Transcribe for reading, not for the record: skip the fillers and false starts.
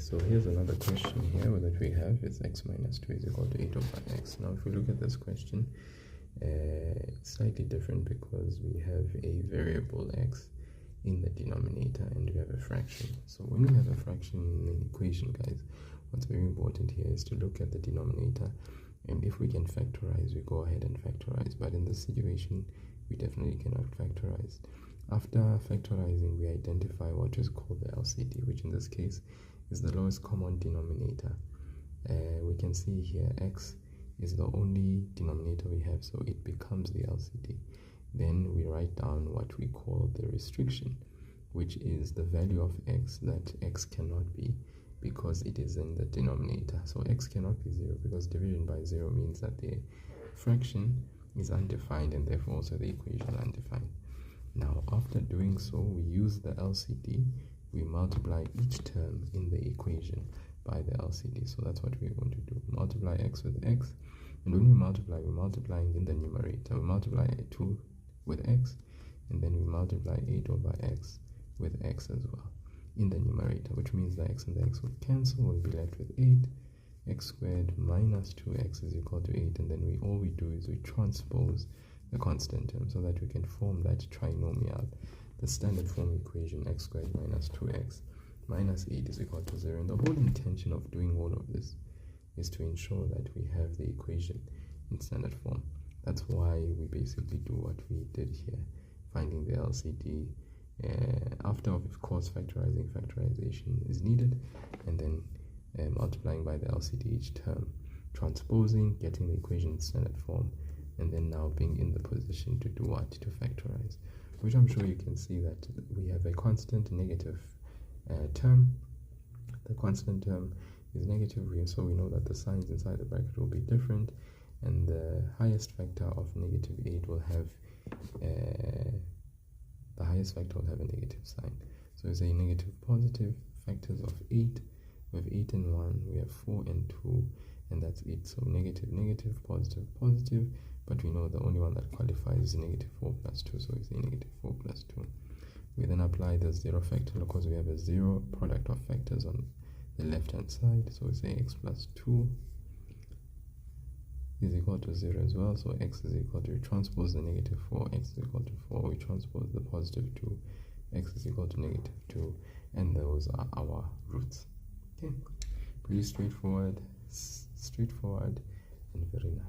so here's another question here that we have is x minus 2 is equal to 8 over x. Now if we look at this question, it's slightly different because we have a variable x in the denominator and we have a fraction. So when we have a fraction in an equation, guys, what's very important here is to look at the denominator, and if we can factorize, we go ahead and factorize, but in this situation we definitely cannot factorize. After factorizing, we identify what is called the LCD, which in this case is the lowest common denominator. We can see here x is the only denominator we have, so it becomes the LCD. Then we write down what we call the restriction, which is the value of x that x cannot be because it is in the denominator. So x cannot be 0 because division by 0 means that the fraction is undefined and therefore also the equation is undefined. Now after doing so, we use the LCD, we multiply each term in the equation by the LCD. So that's what we're going to do, multiply x with x, and when we multiply, we're multiplying in the numerator. We multiply 2 with x, and then we multiply 8 over x with x as well in the numerator, which means the x and the x will cancel. We'll be left with 8 x squared minus 2x is equal to 8, and then all we do is we transpose the constant term so that we can form that trinomial, the standard form equation, x squared minus 2x minus 8 is equal to 0. And the whole intention of doing all of this is to ensure that we have the equation in standard form. That's why we basically do what we did here, finding the LCD. After, of course, factorization is needed, and then multiplying by the LCD each term, transposing, getting the equation in standard form, and then now being in the position to do what? To factorize, which I'm sure you can see that we have a constant negative term. The constant term is negative, so we know that the signs inside the bracket will be different, and the highest factor of negative 8 will have the highest factor will have a negative sign. So it's a negative positive factors of 8. We have 8 and 1, we have 4 and 2, and that's it. So negative, negative, positive, positive, but we know the only one that qualifies is negative 4 plus 2, so it's a negative 4 plus 2. We then apply the 0 factor because we have a 0 product of factors on the left hand side, so we say x plus 2 is equal to 0 as well. So x is equal to, we transpose the negative 4, x is equal to 4, we transpose the positive 2, x is equal to negative 2, and those are our roots. Okay, pretty straightforward and very nice.